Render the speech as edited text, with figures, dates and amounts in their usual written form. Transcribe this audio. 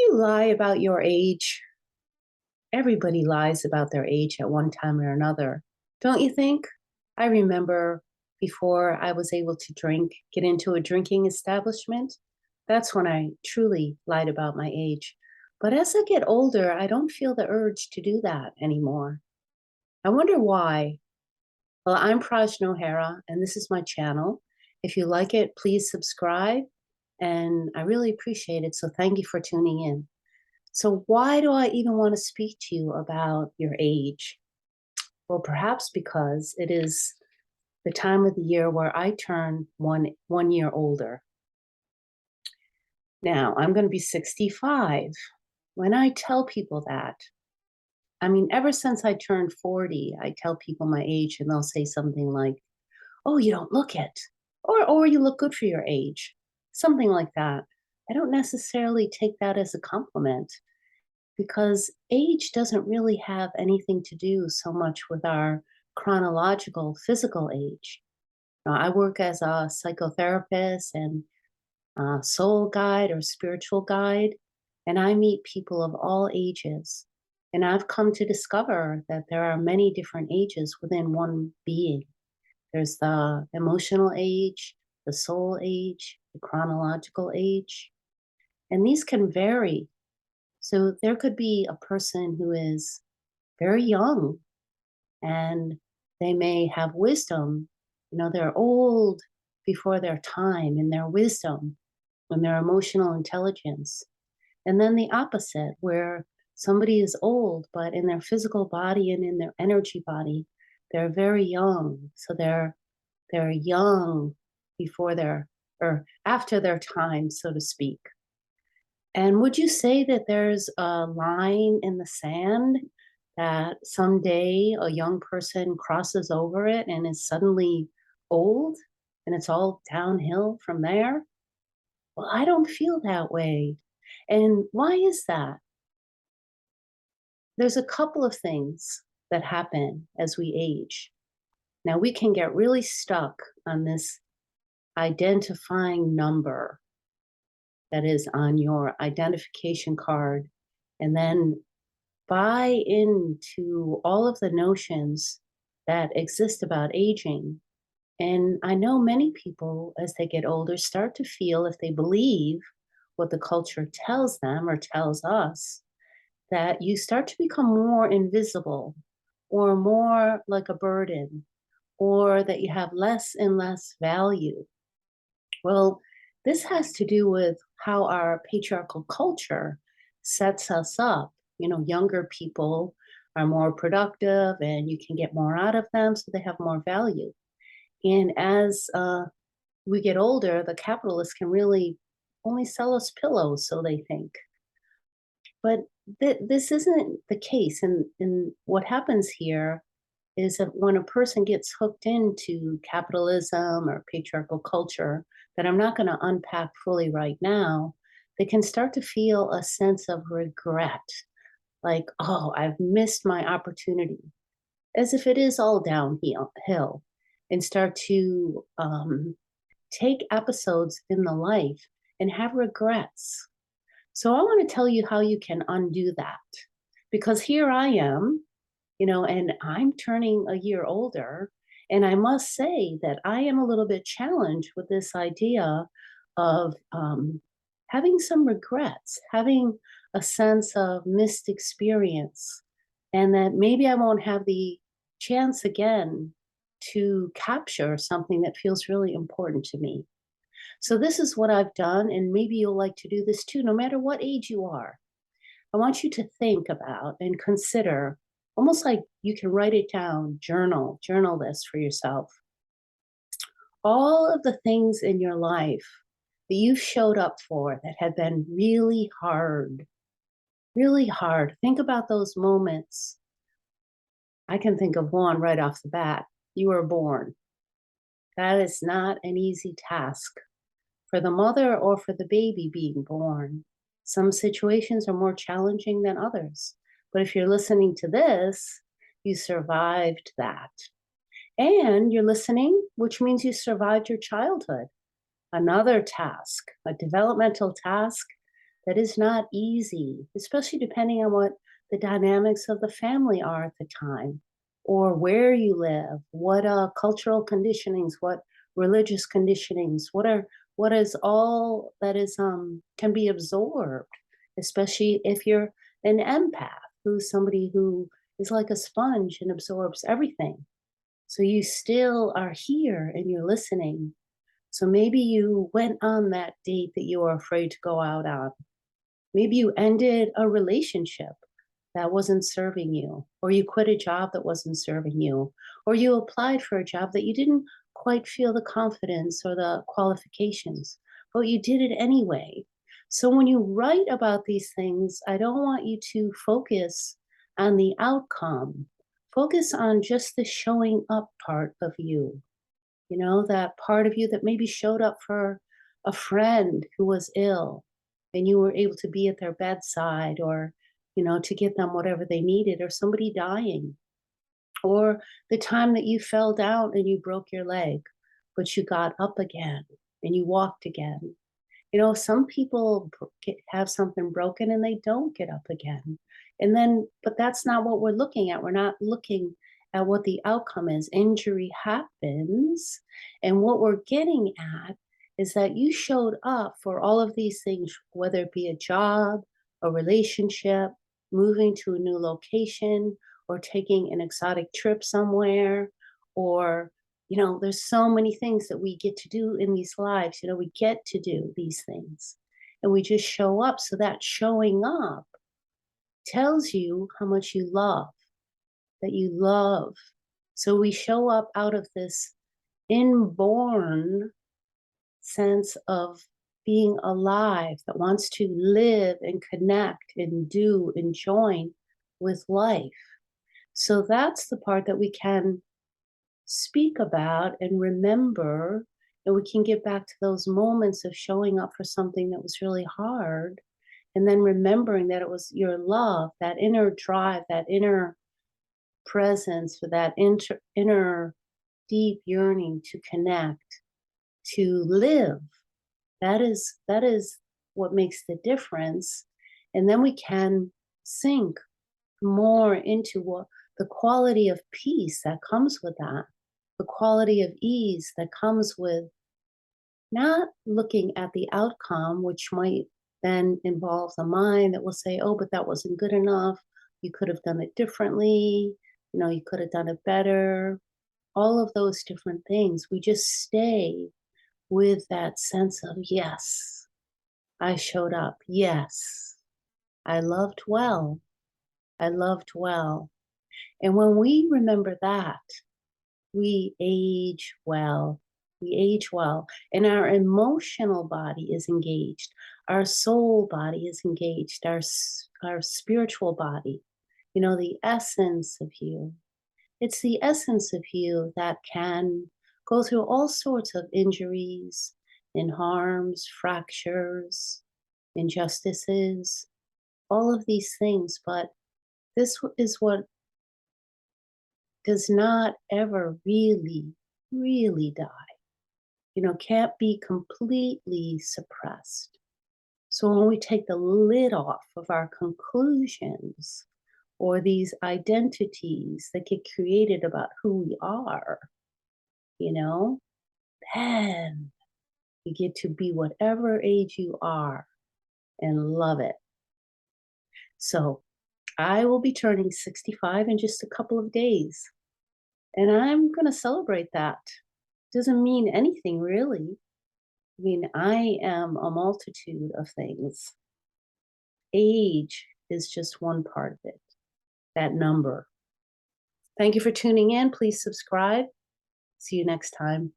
you lie about your age? Everybody lies about their age at one time or another, don't you think? I remember before I was able to get into a drinking establishment, that's when I truly lied about my age. But as I get older, I don't feel the urge to do that anymore. I wonder why. Well, I'm Prajna O'Hara, and this is my channel. If you like it, please subscribe, and I really appreciate it. So thank you for tuning in. So, why do I even want to speak to you about your age? Well, perhaps because it is the time of the year where I turn one year older. Now, I'm going to be 65. When I tell people that, I mean, ever since I turned 40, I tell people my age and they'll say something like, "Oh, you don't look it," or "You look good for your age," something like that. I don't necessarily take that as a compliment, because age doesn't really have anything to do so much with our chronological physical age. Now, I work as a psychotherapist and a soul guide or spiritual guide, and I meet people of all ages. And I've come to discover that there are many different ages within one being. There's the emotional age, the soul age, the chronological age, and these can vary. So there could be a person who is very young and they may have wisdom. They're old before their time in their wisdom and their emotional intelligence. And then the opposite, where somebody is old, but in their physical body and in their energy body, they're very young. So they're young before their or after their time, so to speak. And would you say that there's a line in the sand that someday a young person crosses over it and is suddenly old and it's all downhill from there? Well, I don't feel that way. And why is that? There's a couple of things that happen as we age. Now, we can get really stuck on this identifying number that is on your identification card, and then buy into all of the notions that exist about aging. And I know many people, as they get older, start to feel, if they believe what the culture tells them or tells us, that you start to become more invisible or more like a burden, or that you have less and less value. Well, this has to do with how our patriarchal culture sets us up. Younger people are more productive and you can get more out of them, so they have more value. And as we get older, the capitalists can really only sell us pillows, so they think. But this isn't the case. And what happens here is that when a person gets hooked into capitalism or patriarchal culture, that I'm not going to unpack fully right now, they can start to feel a sense of regret, like, "Oh, I've missed my opportunity," as if it is all downhill, and start to take episodes in the life and have regrets. So I want to tell you how you can undo that. Because here I am, and I'm turning a year older. And I must say that I am a little bit challenged with this idea of having some regrets, having a sense of missed experience, and that maybe I won't have the chance again to capture something that feels really important to me. So, this is what I've done, and maybe you'll like to do this too, no matter what age you are. I want you to think about and consider, almost like you can write it down, journal this for yourself. All of the things in your life that you've showed up for that have been really hard, really hard. Think about those moments. I can think of one right off the bat. You were born. That is not an easy task for the mother or for the baby being born. Some situations are more challenging than others. But if you're listening to this, you survived that. And you're listening, which means you survived your childhood. Another task, a developmental task That is not easy, especially depending on what the dynamics of the family are at the time, or where you live, what cultural conditionings, what religious conditionings, what is all that is can be absorbed, especially if you're an empath, who's somebody who is like a sponge and absorbs everything. So you still are here and you're listening. So maybe you went on that date that you were afraid to go out on. Maybe you ended a relationship that wasn't serving you, or you quit a job that wasn't serving you, or you applied for a job that you didn't quite feel the confidence or the qualifications, but you did it anyway. So when you write about these things, I don't want you to focus on the outcome. Focus on just the showing up part of you, that part of you that maybe showed up for a friend who was ill and you were able to be at their bedside, or, to get them whatever they needed, or somebody dying, or the time that you fell down and you broke your leg, but you got up again and you walked again. Some people have something broken and they don't get up again. But that's not what we're looking at. We're not looking at what the outcome is. Injury happens. And what we're getting at is that you showed up for all of these things, whether it be a job, a relationship, moving to a new location, or taking an exotic trip somewhere, or there's so many things that we get to do in these lives. We get to do these things and we just show up. So that showing up tells you how much you love, that you love. So we show up out of this inborn sense of being alive that wants to live and connect and do and join with life. So that's the part that we can speak about and remember, and we can get back to those moments of showing up for something that was really hard, and then remembering that it was your love, that inner drive, that inner presence, or that inner deep yearning to connect, to live. That is what makes the difference. And then we can sink more into what the quality of peace that comes with that, the quality of ease that comes with not looking at the outcome, which might then involve the mind that will say, oh, but that wasn't good enough. You could have done it differently. You could have done it better. All of those different things. We just stay with that sense of, yes, I showed up. Yes, I loved well. I loved well. And when we remember that, we age well. We age well. And our emotional body is engaged. Our soul body is engaged. Our spiritual body, the essence of you. It's the essence of you that can go through all sorts of injuries and harms, fractures, injustices, all of these things. But this is what does not ever really, really die, can't be completely suppressed. So when we take the lid off of our conclusions or these identities that get created about who we are, then you get to be whatever age you are and love it. So I will be turning 65 in just a couple of days. And I'm going to celebrate that. Doesn't mean anything really. I mean, I am a multitude of things. Age is just one part of it, that number. Thank you for tuning in. Please subscribe. See you next time.